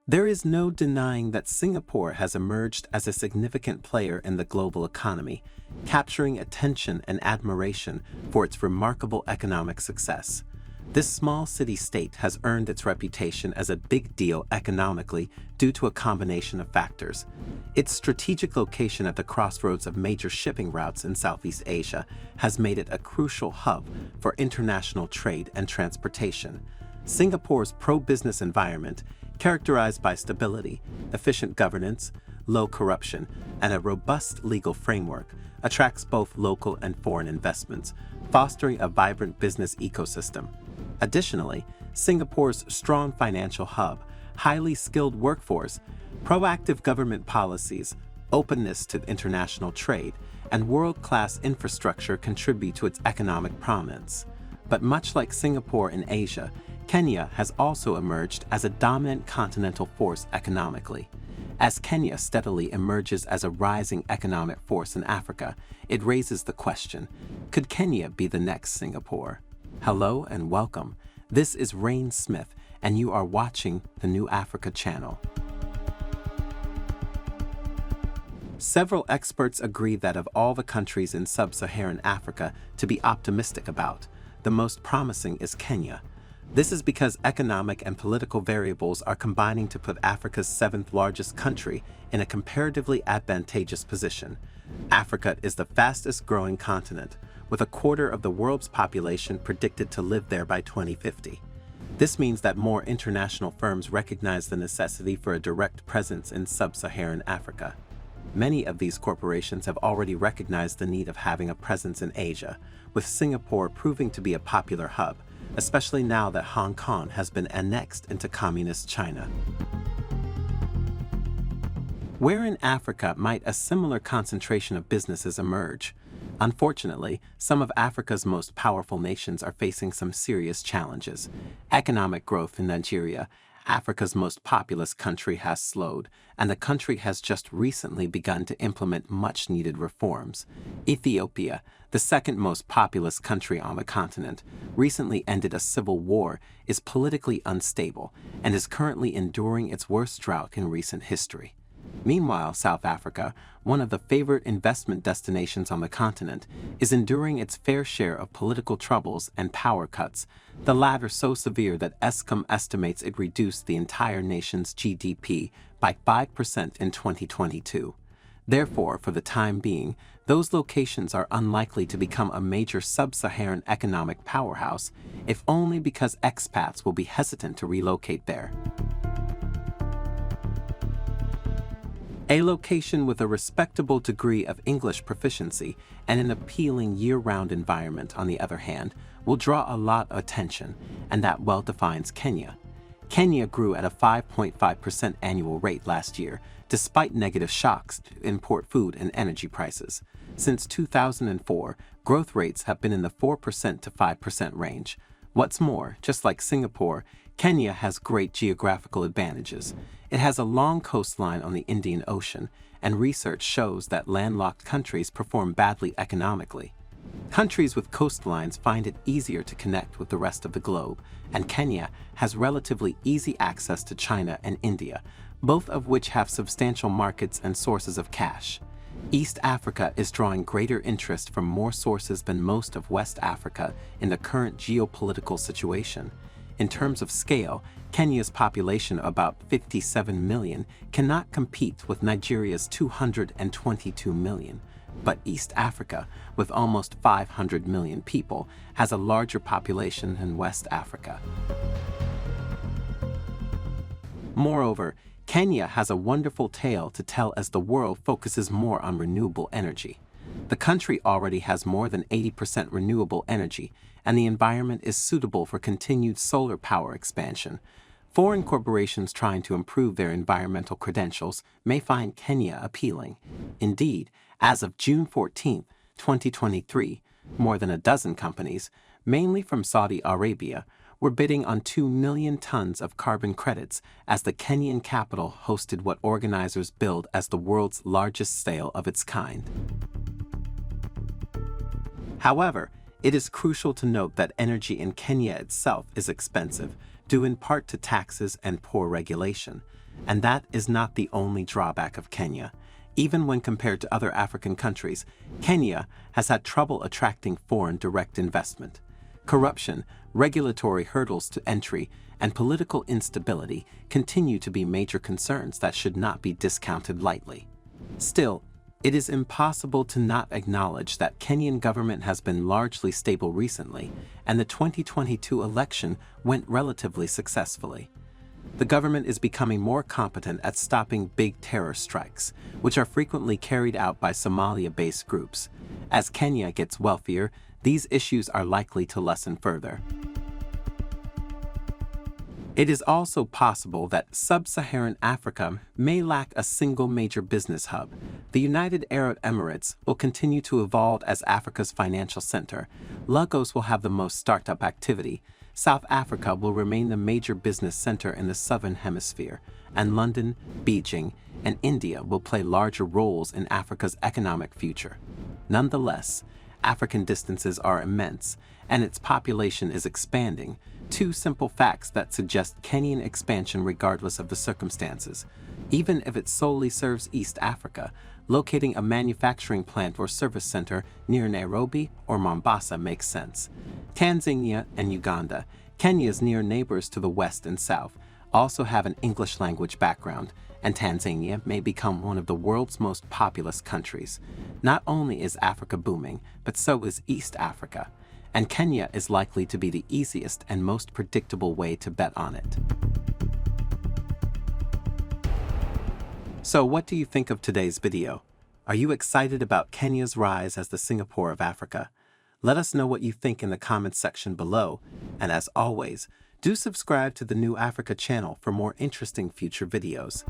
There is no denying that Singapore has emerged as a significant player in the global economy, capturing attention and admiration for its remarkable economic success. This small city-state has earned its reputation as a big deal economically due to a combination of factors. Its strategic location at the crossroads of major shipping routes in Southeast Asia has made it a crucial hub for international trade and transportation. Singapore's pro-business environment, characterized by stability, efficient governance, low corruption, and a robust legal framework, attracts both local and foreign investments, fostering a vibrant business ecosystem. Additionally, Singapore's strong financial hub, highly skilled workforce, proactive government policies, openness to international trade, and world-class infrastructure contribute to its economic prominence. But much like Singapore in Asia, Kenya has also emerged as a dominant continental force economically. As Kenya steadily emerges as a rising economic force in Africa, it raises the question, could Kenya be the next Singapore? Hello and welcome. This is Rain Smith, and you are watching the New Africa channel. Several experts agree that of all the countries in sub-Saharan Africa to be optimistic about, the most promising is Kenya. This is because economic and political variables are combining to put Africa's seventh largest country in a comparatively advantageous position. Africa is the fastest growing continent, with a quarter of the world's population predicted to live there by 2050. This means that more international firms recognize the necessity for a direct presence in sub-Saharan Africa. Many of these corporations have already recognized the need of having a presence in Asia, with Singapore proving to be a popular hub, especially now that Hong Kong has been annexed into Communist China. Where in Africa might a similar concentration of businesses emerge? Unfortunately, some of Africa's most powerful nations are facing some serious challenges. Economic growth in Nigeria, Africa's most populous country, has slowed, and the country has just recently begun to implement much-needed reforms. Ethiopia, the second most populous country on the continent, recently ended a civil war, is politically unstable, and is currently enduring its worst drought in recent history. Meanwhile, South Africa, one of the favorite investment destinations on the continent, is enduring its fair share of political troubles and power cuts, the latter so severe that Eskom estimates it reduced the entire nation's GDP by 5% in 2022. Therefore, for the time being, those locations are unlikely to become a major sub-Saharan economic powerhouse, if only because expats will be hesitant to relocate there. A location with a respectable degree of English proficiency and an appealing year-round environment, on the other hand, will draw a lot of attention, and that well defines Kenya. Kenya grew at a 5.5% annual rate last year, despite negative shocks to import food and energy prices. Since 2004, growth rates have been in the 4% to 5% range. What's more, just like Singapore, Kenya has great geographical advantages. It has a long coastline on the Indian Ocean, and research shows that landlocked countries perform badly economically. Countries with coastlines find it easier to connect with the rest of the globe, and Kenya has relatively easy access to China and India, both of which have substantial markets and sources of cash. East Africa is drawing greater interest from more sources than most of West Africa in the current geopolitical situation. In terms of scale, Kenya's population of about 57 million cannot compete with Nigeria's 222 million. But East Africa, with almost 500 million people, has a larger population than West Africa. Moreover, Kenya has a wonderful tale to tell as the world focuses more on renewable energy. The country already has more than 80% renewable energy, and the environment is suitable for continued solar power expansion. Foreign corporations trying to improve their environmental credentials may find Kenya appealing. Indeed, as of June 14, 2023, more than a dozen companies, mainly from Saudi Arabia, were bidding on 2 million tons of carbon credits as the Kenyan capital hosted what organizers billed as the world's largest sale of its kind. However, it is crucial to note that energy in Kenya itself is expensive, due in part to taxes and poor regulation. And that is not the only drawback of Kenya. Even when compared to other African countries, Kenya has had trouble attracting foreign direct investment. Corruption, regulatory hurdles to entry, and political instability continue to be major concerns that should not be discounted lightly. Still, it is impossible to not acknowledge that Kenyan government has been largely stable recently, and the 2022 election went relatively successfully. The government is becoming more competent at stopping big terror strikes, which are frequently carried out by Somalia-based groups. As Kenya gets wealthier, these issues are likely to lessen further. It is also possible that sub-Saharan Africa may lack a single major business hub. The United Arab Emirates will continue to evolve as Africa's financial center. Lagos will have the most startup activity. South Africa will remain the major business center in the Southern Hemisphere, and London, Beijing, and India will play larger roles in Africa's economic future. Nonetheless, African distances are immense, and its population is expanding, two simple facts that suggest Kenyan expansion regardless of the circumstances. Even if it solely serves East Africa, locating a manufacturing plant or service center near Nairobi or Mombasa makes sense. Tanzania and Uganda, Kenya's near neighbors to the west and south, also have an English language background, and Tanzania may become one of the world's most populous countries. Not only is Africa booming, but so is East Africa, and Kenya is likely to be the easiest and most predictable way to bet on it. So what do you think of today's video? Are you excited about Kenya's rise as the Singapore of Africa? Let us know what you think in the comments section below, and as always, do subscribe to the New Africa channel for more interesting future videos.